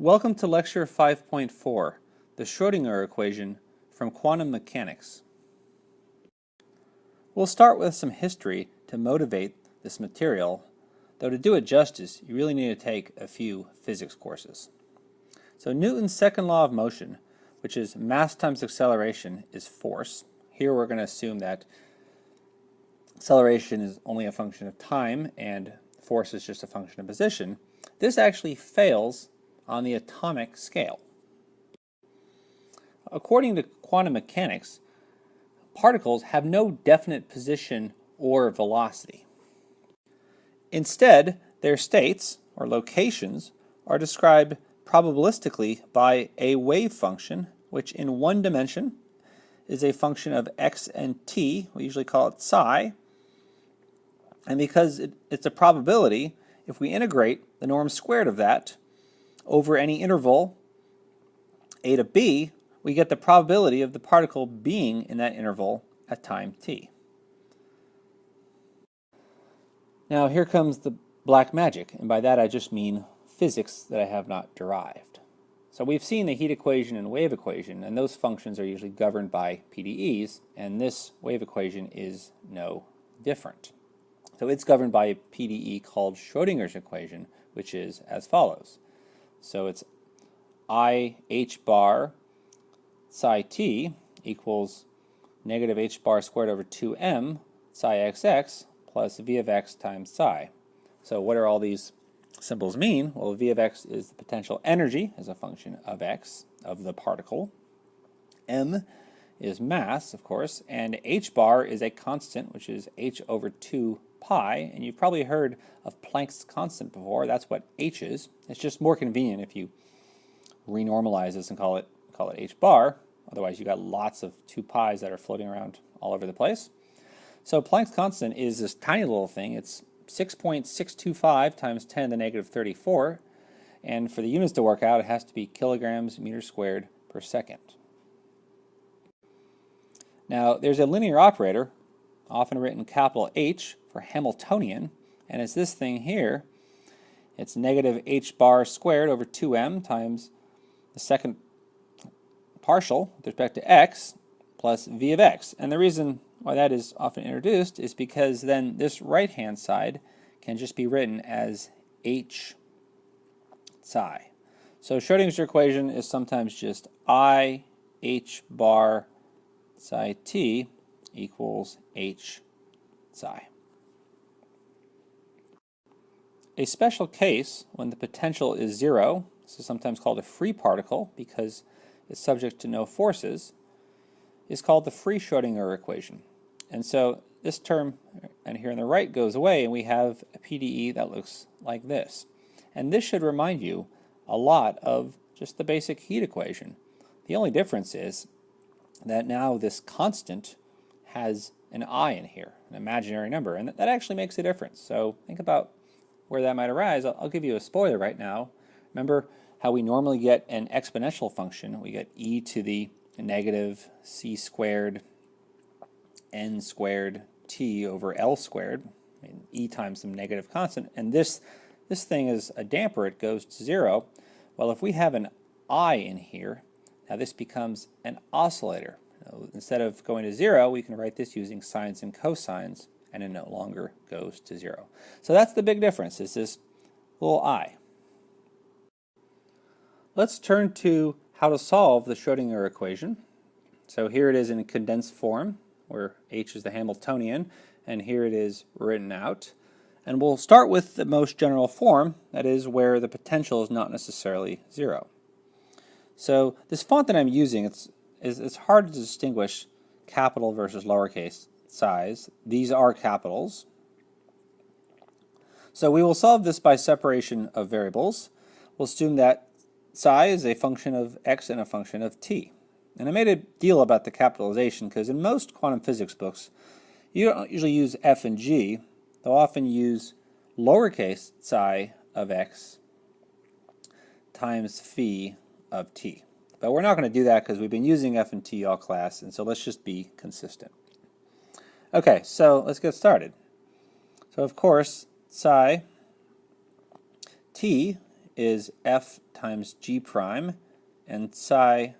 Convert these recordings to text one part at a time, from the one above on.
Welcome to Lecture 5.4, the Schrödinger equation from quantum mechanics. We'll start with some history to motivate this material, though to do it justice, you really need to take a few physics courses. So Newton's second law of motion, which is mass times acceleration, is force. Here we're going to assume that acceleration is only a function of time and force is just a function of position. This actually fails on the atomic scale. According to quantum mechanics, particles have no definite position or velocity. Instead, their states, or locations, are described probabilistically by a wave function, which in one dimension is a function of x and t. We usually call it psi. And because it's a probability, if we integrate the norm squared of that over any interval a to b, we get the probability of the particle being in that interval at time t. Now here comes the black magic, and by that I just mean physics that I have not derived. So we've seen the heat equation and wave equation, and those functions are usually governed by PDEs, and this wave equation is no different. So it's governed by a PDE called Schrödinger's equation, which is as follows. So it's I h bar psi t equals negative h bar squared over 2m psi xx plus v of x times psi. So what do all these symbols mean? Well, v of x is the potential energy as a function of x, of the particle. M is mass, of course, and h bar is a constant, which is h over 2 pi, and you've probably heard of Planck's constant before. That's what h is. It's just more convenient if you renormalize this and call it h bar. Otherwise, you got lots of 2 pi's that are floating around all over the place. So Planck's constant is this tiny little thing. It's 6.625 times 10 to the negative 34, and for the units to work out, it has to be kilograms meters squared per second. Now, there's a linear operator, often written capital H for Hamiltonian, and it's this thing here. It's negative h bar squared over 2m times the second partial with respect to x plus v of x. And the reason why that is often introduced is because then this right-hand side can just be written as h psi. So Schrödinger's equation is sometimes just I h bar psi t equals h psi. A special case when the potential is zero, this is sometimes called a free particle because it's subject to no forces, is called the free Schrödinger equation. And so this term, and here on the right, goes away, and we have a PDE that looks like this. And this should remind you a lot of just the basic heat equation. The only difference is that now this constant has an I in here, an imaginary number, and that actually makes a difference. So think about where that might arise. I'll give you a spoiler right now. Remember how we normally get an exponential function? We get e to the negative c squared n squared t over L squared, I mean, e times some negative constant, and this thing is a damper, it goes to zero. Well, if we have an I in here, now this becomes an oscillator. Instead of going to zero, we can write this using sines and cosines, and it no longer goes to zero. So that's the big difference, is this little I. Let's turn to how to solve the Schrödinger equation. So here it is in condensed form, where h is the Hamiltonian, and here it is written out. And we'll start with the most general form, that is where the potential is not necessarily zero. So this font that I'm using, it's hard to distinguish capital versus lowercase size. These are capitals. So we will solve this by separation of variables. We'll assume that psi is a function of x and a function of t. And I made a deal about the capitalization because in most quantum physics books, you don't usually use f and g. They'll often use lowercase psi of x times phi of t. But we're not going to do that because we've been using f and t all class, and so let's just be consistent. Okay, so let's get started. So of course, psi t is f times g prime, and psi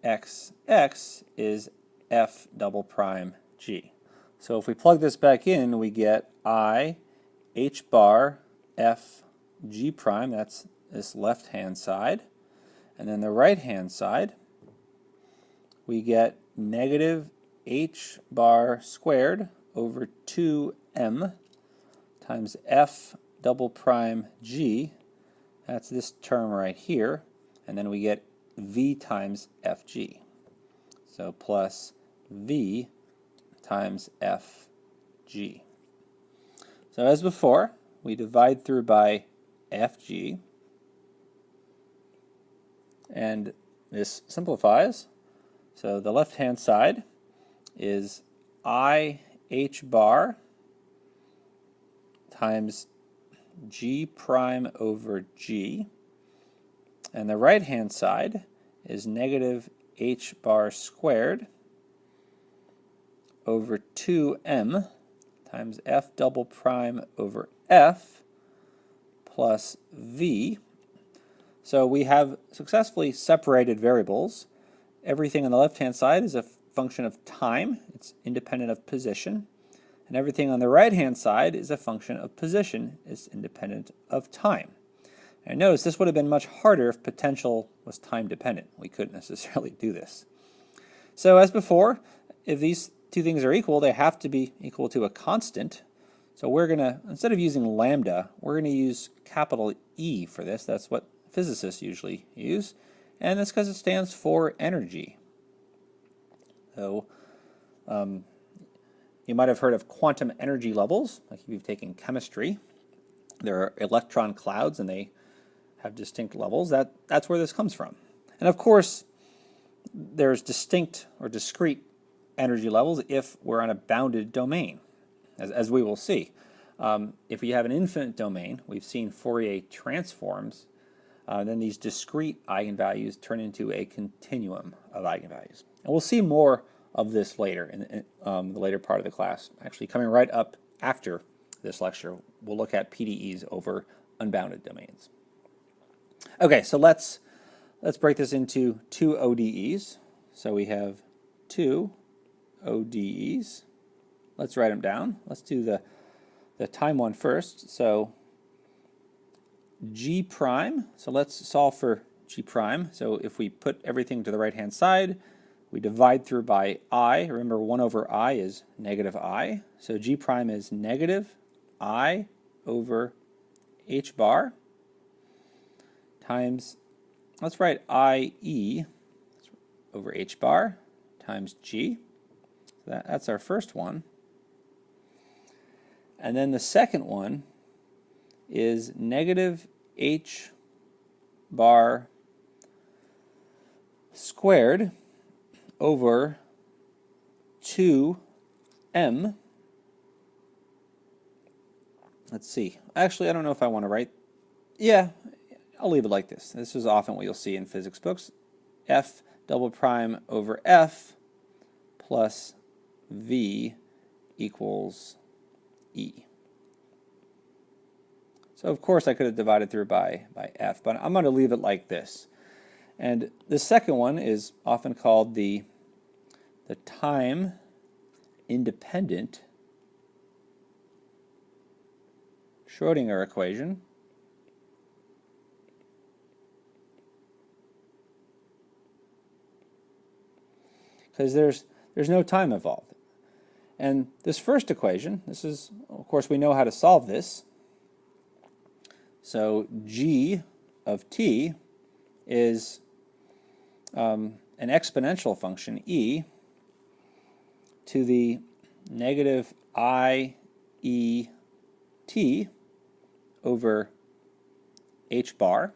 xx is f double prime g. So if we plug this back in, we get I h bar f g prime, that's this left-hand side. And then the right-hand side, we get negative h bar squared over 2m times f double prime g. That's this term right here. And then we get v times fg. So plus v times fg. So as before, we divide through by fg, and this simplifies. So the left-hand side is I h bar times g prime over g, and the right-hand side is negative h bar squared over 2m times f double prime over f plus v. So we have successfully separated variables. Everything on the left-hand side is a function of time. It's independent of position. And everything on the right-hand side is a function of position. It's independent of time. And notice this would have been much harder if potential was time dependent. We couldn't necessarily do this. So as before, if these two things are equal, they have to be equal to a constant. So we're going to, instead of using lambda, we're going to use capital E for this. That's what physicists usually use. And that's because it stands for energy. So you might have heard of quantum energy levels, like if you've taken chemistry. There are electron clouds and they have distinct levels. That's where this comes from. And of course, there's distinct or discrete energy levels if we're on a bounded domain, as we will see. If we have an infinite domain, we've seen Fourier transforms, then these discrete eigenvalues turn into a continuum of eigenvalues. And we'll see more of this later in the later part of the class. Actually, coming right up after this lecture, we'll look at PDEs over unbounded domains. Okay, so let's break this into two ODEs. So we have two ODEs. Let's write them down. Let's do the time one first. So G prime, so let's solve for G prime. So if we put everything to the right-hand side, we divide through by I. Remember, 1 over I is negative I. So G prime is negative I over H bar times, let's write IE over H bar times G. So that's our first one. And then the second one is negative H bar squared over 2m. Let's see. Actually, I don't know if I want to write. Yeah, I'll leave it like this. This is often what you'll see in physics books. F double prime over F plus V equals E. So of course I could have divided through by F, but I'm going to leave it like this. And the second one is often called the time independent Schrödinger equation. Because there's no time involved. And this first equation, this is, of course, we know how to solve this. So G of t is an exponential function, e, to the negative I e t over h bar.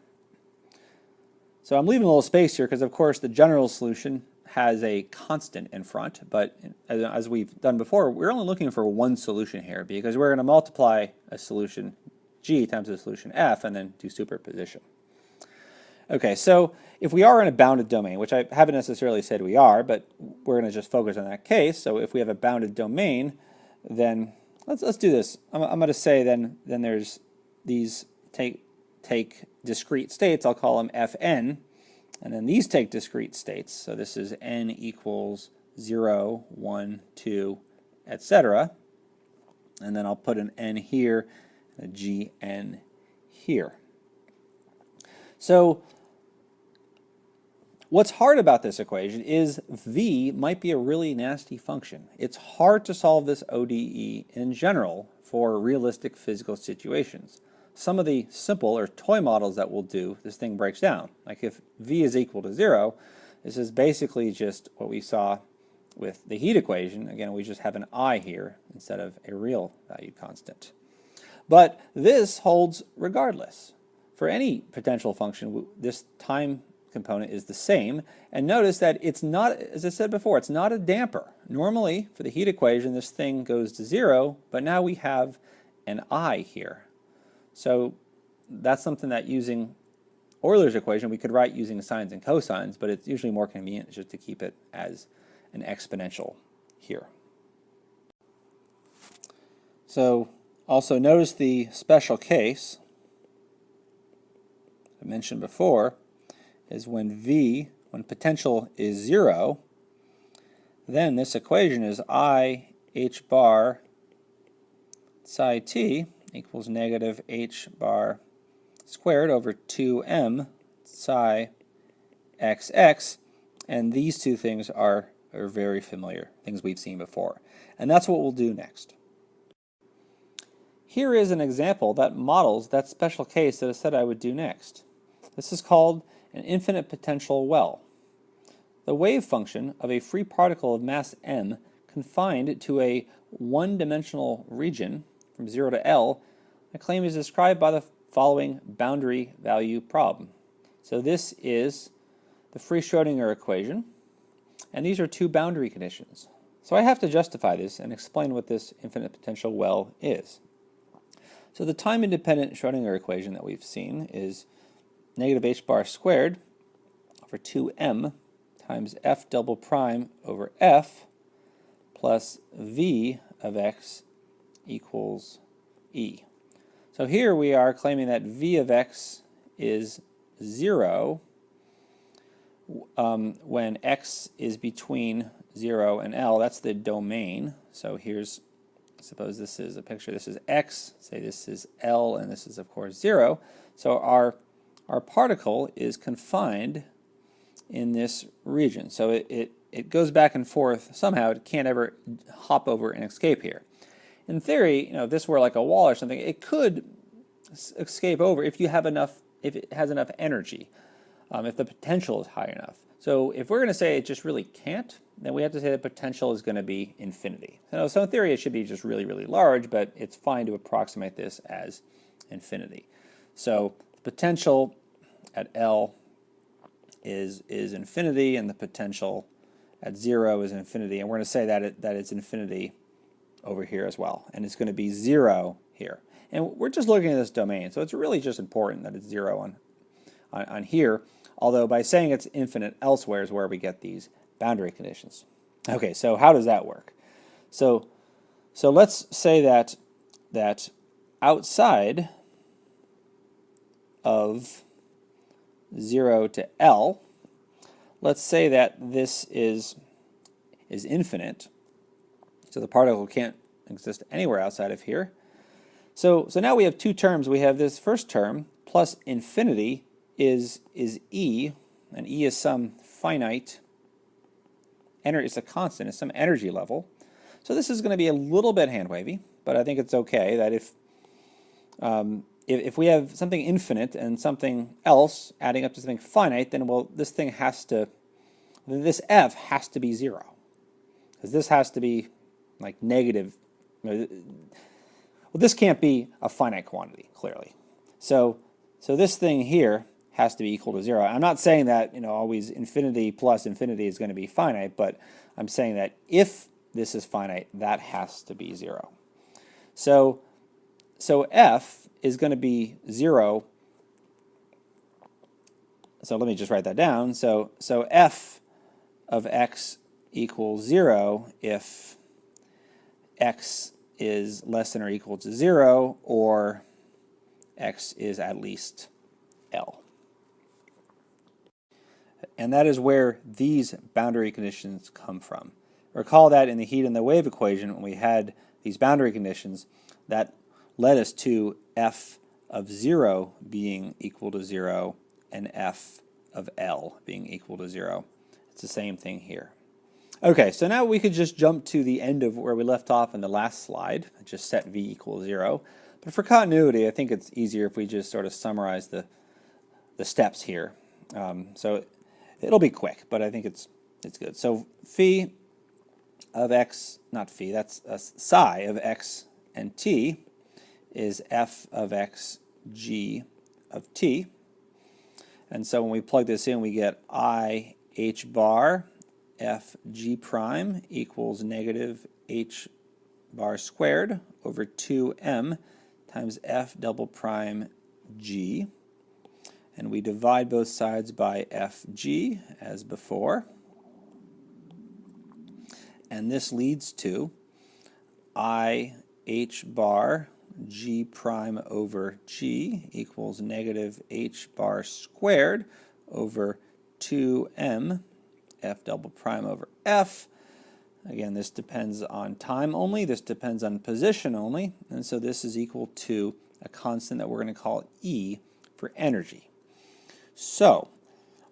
So I'm leaving a little space here because, of course, the general solution has a constant in front, but as we've done before, we're only looking for one solution here because we're going to multiply a solution G times a solution F and then do superposition. Okay, so if we are in a bounded domain, which I haven't necessarily said we are, but we're going to just focus on that case. So if we have a bounded domain, then let's do this. I'm going to say then there's these, take take discrete states, I'll call them Fn, and then these take discrete states. So this is n equals 0, 1, 2, etc. And then I'll put an n here, and a gn here. So what's hard about this equation is v might be a really nasty function. It's hard to solve this ODE in general for realistic physical situations. Some of the simple or toy models that we'll do, this thing breaks down. Like if v is equal to 0, this is basically just what we saw with the heat equation. Again, we just have an I here instead of a real valued constant. But this holds regardless. For any potential function, this time component is the same. And notice that it's not, as I said before, it's not a damper. Normally, for the heat equation, this thing goes to 0, but now we have an I here. So that's something that using Euler's equation we could write using sines and cosines, but it's usually more convenient just to keep it as an exponential here. So also notice the special case I mentioned before is when potential is 0, then this equation is I h bar psi t equals negative h bar squared over 2m psi xx, and these two things are very familiar, things we've seen before. And that's what we'll do next. Here is an example that models that special case that I said I would do next. This is called an infinite potential well. The wave function of a free particle of mass m confined to a one-dimensional region from 0 to L, I claim is described by the following boundary value problem. So this is the free Schrodinger equation, and these are two boundary conditions. So I have to justify this and explain what this infinite potential well is. So the time-independent Schrodinger equation that we've seen is negative h bar squared over 2m times f double prime over f plus v of x equals e. So here we are claiming that v of x is 0 when x is between 0 and L. That's the domain. So here's, suppose this is a picture, this is x, say this is L, and this is of course 0. So our particle is confined in this region. So it goes back and forth somehow. It can't ever hop over and escape here. In theory, if this were like a wall or something, it could escape over if you have enough, if it has enough energy, if the potential is high enough. So if we're going to say it just really can't, then we have to say the potential is going to be infinity. So in theory, it should be just really, really large, but it's fine to approximate this as infinity. So the potential at L is infinity, and the potential at 0 is infinity. And we're going to say that it's infinity over here as well. And it's going to be 0 here. And we're just looking at this domain, so it's really just important that it's 0 on here, although by saying it's infinite elsewhere is where we get these boundary conditions. Okay, so how does that work? So let's say that outside of 0 to L, let's say that this is infinite, so the particle can't exist anywhere outside of here. So now we have two terms. We have this first term plus infinity is E, and E is some finite energy. It's a constant. It's some energy level. So this is going to be a little bit hand-wavy, but I think it's okay that if we have something infinite and something else adding up to something finite, then this thing has to, this f has to be 0, because this has to be like negative. Well, this can't be a finite quantity, clearly. So this thing here has to be equal to 0. I'm not saying that always infinity plus infinity is going to be finite, but I'm saying that if this is finite, that has to be 0. So f is going to be 0. So let me just write that down. So f of x equals 0 if x is less than or equal to 0, or x is at least L. And that is where these boundary conditions come from. Recall that in the heat and the wave equation, when we had these boundary conditions, that led us to F of 0 being equal to 0 and F of L being equal to 0. It's the same thing here. Okay, so now we could just jump to the end of where we left off in the last slide, just set V equals 0. But for continuity, I think it's easier if we just sort of summarize the steps here. So it'll be quick, but I think it's good. So phi of x, not phi, that's psi of x and t is f of x g of t. And so when we plug this in, we get I h bar f g prime equals negative h bar squared over 2m times f double prime g. And we divide both sides by fg as before. And this leads to I h bar g prime over g equals negative h bar squared over 2m f double prime over f. Again, this depends on time only, this depends on position only, and so this is equal to a constant that we're going to call E for energy. So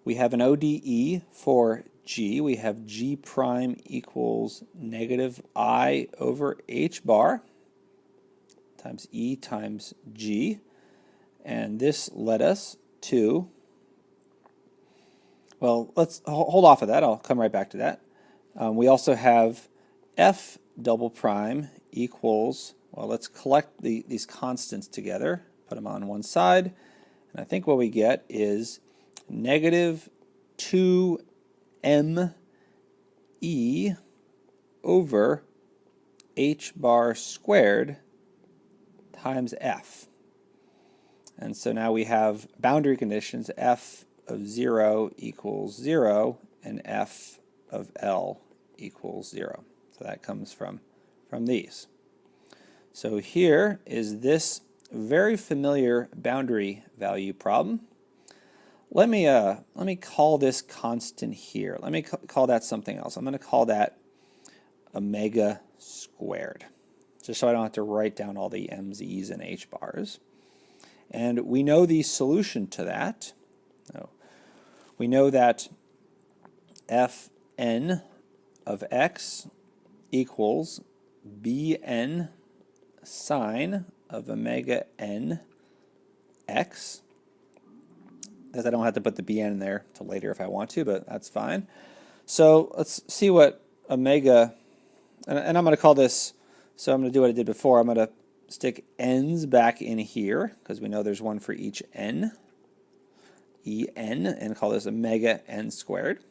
we have an ODE for G. We have G prime equals negative I over H bar times E times G. And this led us to, well, let's hold off of that. I'll come right back to that. We also have F double prime equals, well, let's collect these constants together, put them on one side, and I think what we get is negative 2m E over H bar squared times F. And so now we have boundary conditions, F of 0 equals 0 and F of L equals 0. So that comes from these. So here is this very familiar boundary value problem. Let me call this constant here. Let me call that something else. I'm going to call that omega squared, just so I don't have to write down all the m's, e's, and h bars. And we know the solution to that. We know that Fn of x equals Bn sine of omega n x. As I don't have to put the Bn in there till later if I want to, but that's fine. So let's see what omega, and I'm going to call this, so I'm going to do what I did before. I'm going to stick n's back in here, because we know there's one for each n, En, and call this omega n squared.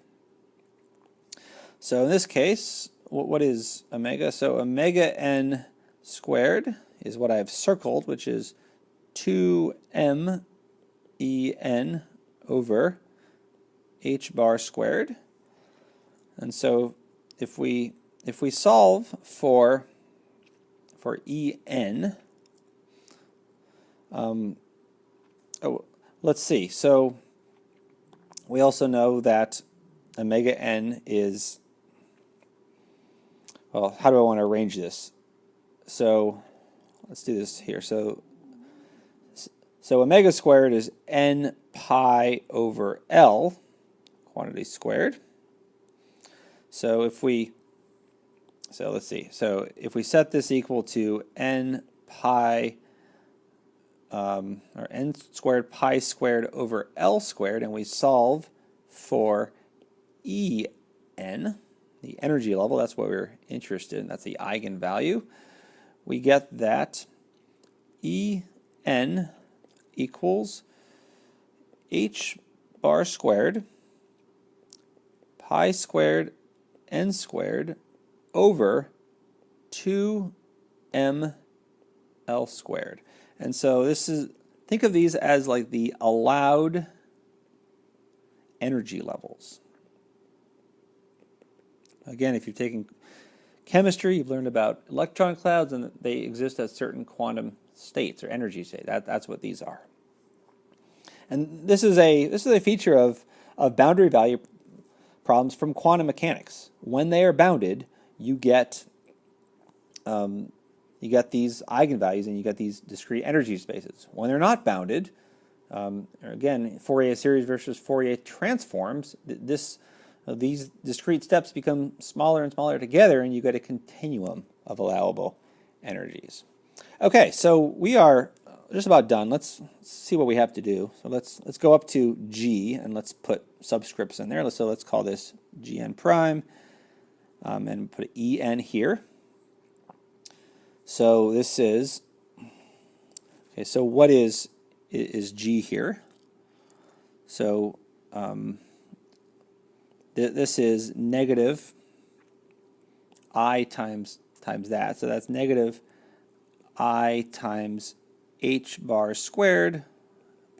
So in this case, what is omega? So omega n squared is what I've circled, which is 2m En over h bar squared. And so if we solve for En, let's see. So we also know that omega n is, well, how do I want to arrange this? So let's do this here. So omega squared is n pi over L, quantity squared. So let's see. So if we set this equal to n pi, or n squared pi squared over L squared, and we solve for En, the energy level, that's what we're interested in, that's the eigenvalue, we get that En equals h bar squared pi squared n squared over 2m L squared. And so this is, think of these as like the allowed energy levels. Again, if you've taken chemistry, you've learned about electron clouds, and they exist at certain quantum states or energy states. That's what these are. And this is a feature of boundary value problems from quantum mechanics. When they are bounded, you get these eigenvalues and you get these discrete energy spaces. When they're not bounded, again, Fourier series versus Fourier transforms, these discrete steps become smaller and smaller together, and you get a continuum of allowable energies. Okay, so we are just about done. Let's see what we have to do. So let's go up to G, and let's put subscripts in there. So let's call this Gn prime, and put En here. So this is, okay, so what is G here? So this is negative I times that. So that's negative I times h bar squared,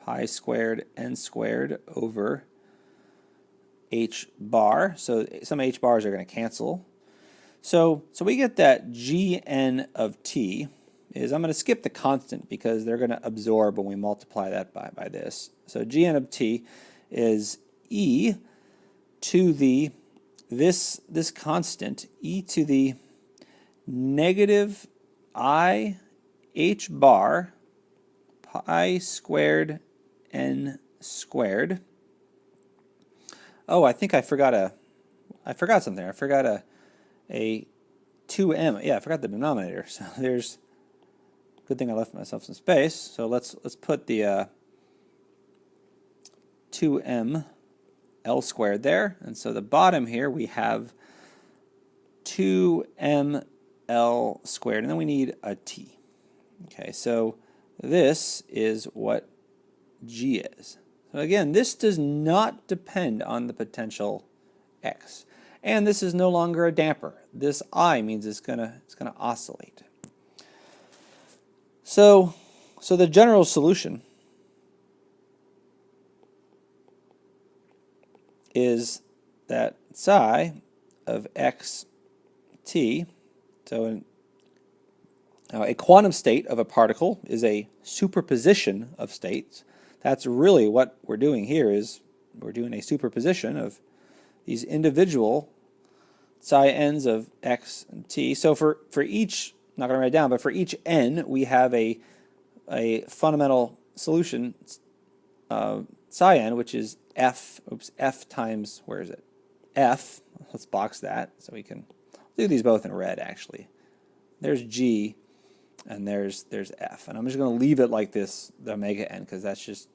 pi squared, n squared over h bar. So some h bars are going to cancel. So we get that Gn of t is, I'm going to skip the constant because they're going to absorb when we multiply that by this. So Gn of t is e to the, this constant, e to the negative I h bar pi squared n squared. Oh, I think I forgot something. I forgot a 2m. Yeah, I forgot the denominator. So there's, good thing I left myself some space. So let's put the 2m L squared there. And so the bottom here we have 2m L squared, and then we need a t. Okay, so this is what G is. So again, this does not depend on the potential x. And this is no longer a damper. This I means it's gonna oscillate. So the general solution is that psi of x t, so a quantum state of a particle is a superposition of states. That's really what we're doing here, is we're doing a superposition of these individual psi n's of x and t. So for each, I'm not going to write it down, but for each n, we have a fundamental solution, psi n, which is f times, where is it? F, let's box that so we can do these both in red actually. There's G and there's F. And I'm just going to leave it like this, the omega n, because that's just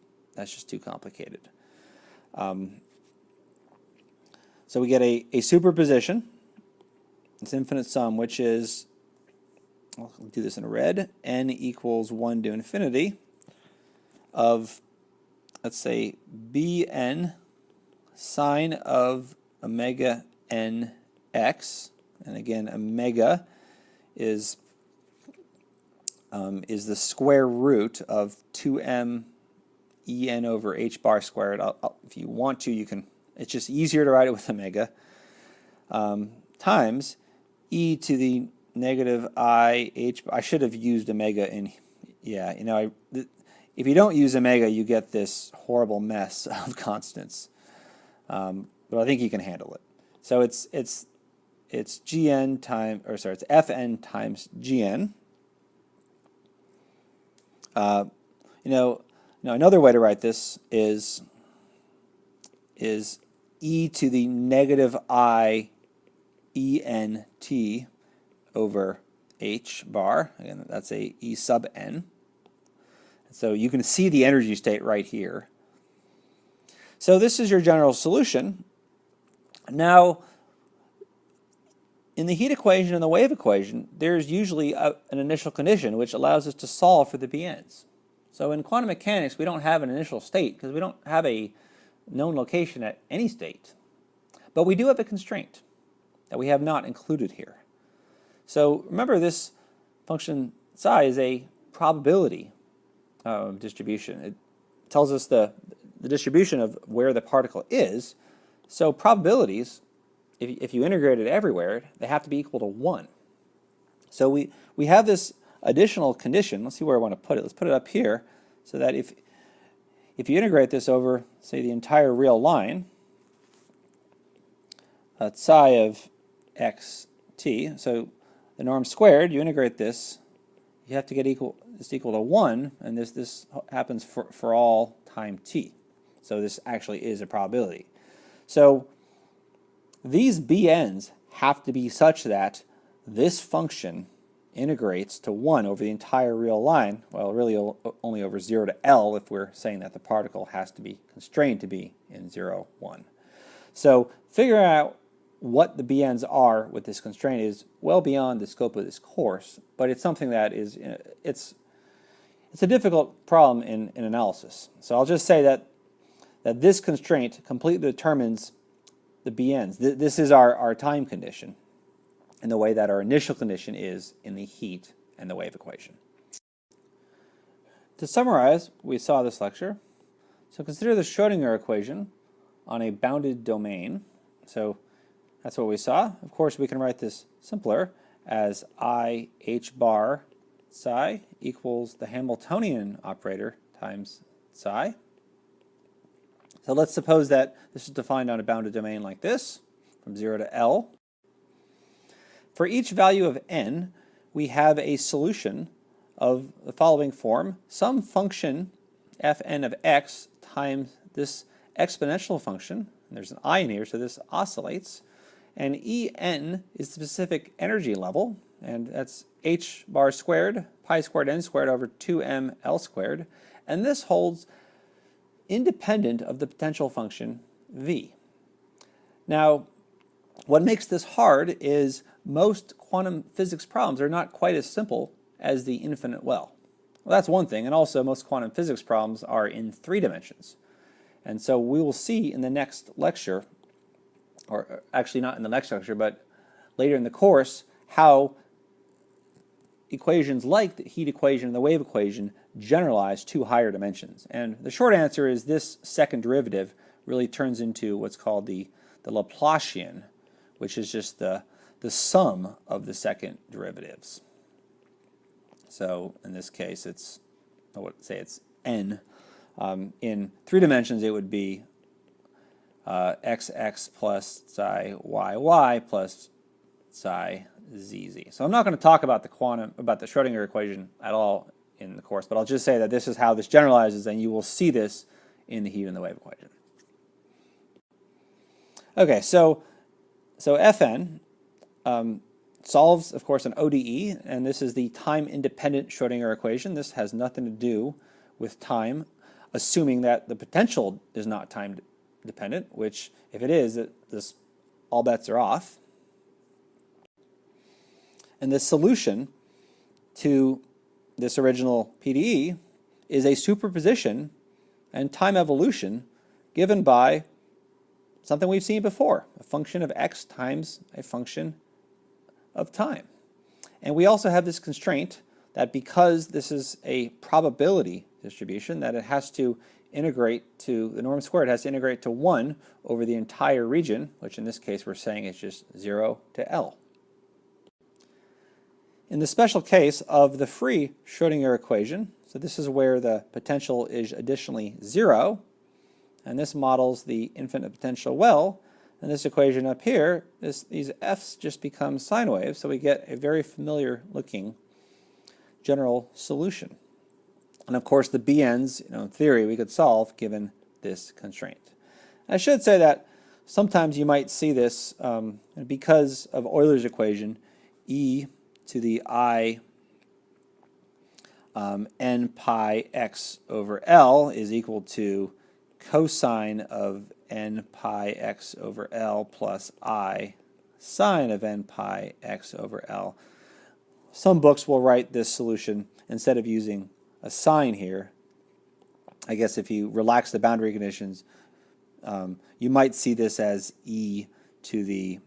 too complicated. So we get a superposition, it's infinite sum, which is, I'll do this in red, n equals 1 to infinity of, let's say, Bn sine of omega n x, and again omega is the square root of 2m En over h bar squared. If you want to, you can. It's just easier to write it with omega, times e to the negative I h. I should have used omega in. Yeah, you know, if you don't use omega, you get this horrible mess of constants. But I think you can handle it. So it's Gn times, or sorry, it's Fn times Gn. Another way to write this is e to the negative I En t over h bar. Again, that's a e sub n. So you can see the energy state right here. So this is your general solution. Now, in the heat equation and the wave equation, there's usually an initial condition which allows us to solve for the Bn's. So in quantum mechanics, we don't have an initial state because we don't have a known location at any state. But we do have a constraint that we have not included here. So remember, this function psi is a probability distribution. It tells us the distribution of where the particle is. So probabilities, if you integrate it everywhere, they have to be equal to 1. So we have this additional condition. Let's see where I want to put it. Let's put it up here so that if you integrate this over, say, the entire real line, psi of xt, so the norm squared, you integrate this, you have to get this equal to 1, and this happens for all time t. So this actually is a probability. So these bn's have to be such that this function integrates to 1 over the entire real line, well, really only over 0 to L if we're saying that the particle has to be constrained to be in 0, 1. So figuring out what the bn's are with this constraint is well beyond the scope of this course, but it's something that is, it's a difficult problem in analysis. So I'll just say that this constraint completely determines the bn's. This is our time condition in the way that our initial condition is in the heat and the wave equation. To summarize, we saw this lecture. So consider the Schrödinger equation on a bounded domain. So that's what we saw. Of course, we can write this simpler as I h bar psi equals the Hamiltonian operator times psi. So let's suppose that this is defined on a bounded domain like this, from 0 to L. For each value of n, we have a solution of the following form: some function fn of x times this exponential function, and there's an I in here, so this oscillates, and En is the specific energy level, and that's h bar squared, pi squared n squared over 2m L squared, and this holds independent of the potential function v. Now, what makes this hard is most quantum physics problems are not quite as simple as the infinite well. Well, that's one thing, and also most quantum physics problems are in 3 dimensions. And so we will see in the next lecture, or actually not in the next lecture, but later in the course, how equations like the heat equation and the wave equation generalize to higher dimensions. And the short answer is this second derivative really turns into what's called the Laplacian, which is just the sum of the second derivatives. So in this case, it's, I would say it's n. In 3 dimensions, it would be xx plus psi yy plus psi zz. So I'm not going to talk about the Schrödinger equation at all in the course, but I'll just say that this is how this generalizes, and you will see this in the heat and the wave equation. Okay, so Fn solves, of course, an ODE, and this is the time-independent Schrödinger equation. This has nothing to do with time, assuming that the potential is not time-dependent, which, if it is, all bets are off. And the solution to this original PDE is a superposition and time evolution given by something we've seen before, a function of x times a function of time. And we also have this constraint that because this is a probability distribution, that it has to integrate to, the norm squared has to integrate to 1 over the entire region, which in this case we're saying is just 0 to L. In the special case of the free Schrödinger equation, so this is where the potential is additionally 0, and this models the infinite potential well, and this equation up here, these f's just become sine waves, so we get a very familiar looking general solution. And of course the bn's, in theory, we could solve given this constraint. I should say that sometimes you might see this because of Euler's equation, e to the I n pi x over L is equal to cosine of n pi x over L plus I sine of n pi x over L. Some books will write this solution, instead of using a sign here, I guess if you relax the boundary conditions, you might see this as e to the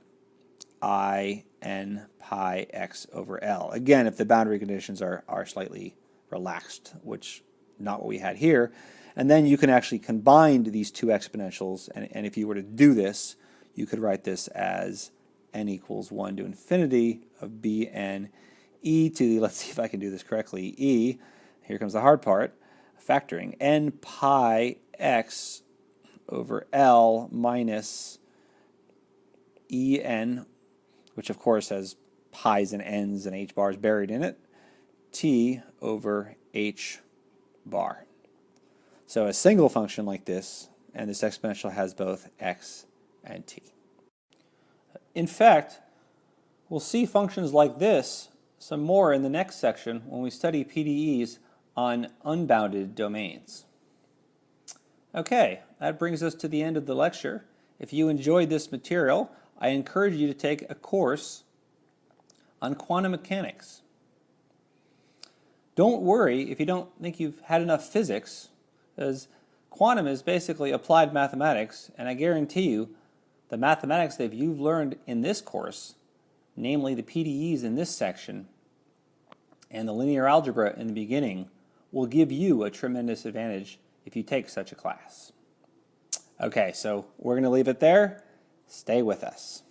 I n pi x over L. Again, if the boundary conditions are slightly relaxed, which not what we had here. And then you can actually combine these two exponentials, and if you were to do this, you could write this as n equals 1 to infinity of bn e to the, let's see if I can do this correctly, e, here comes the hard part, factoring, n pi x over L minus En, which of course has pi's and n's and h bars buried in it, t over h bar. So a single function like this, and this exponential has both x and t. In fact, we'll see functions like this some more in the next section when we study PDEs on unbounded domains. Okay, that brings us to the end of the lecture. If you enjoyed this material, I encourage you to take a course on quantum mechanics. Don't worry if you don't think you've had enough physics, because quantum is basically applied mathematics, and I guarantee you the mathematics that you've learned in this course, namely the PDEs in this section and the linear algebra in the beginning, will give you a tremendous advantage if you take such a class. Okay, so we're going to leave it there. Stay with us.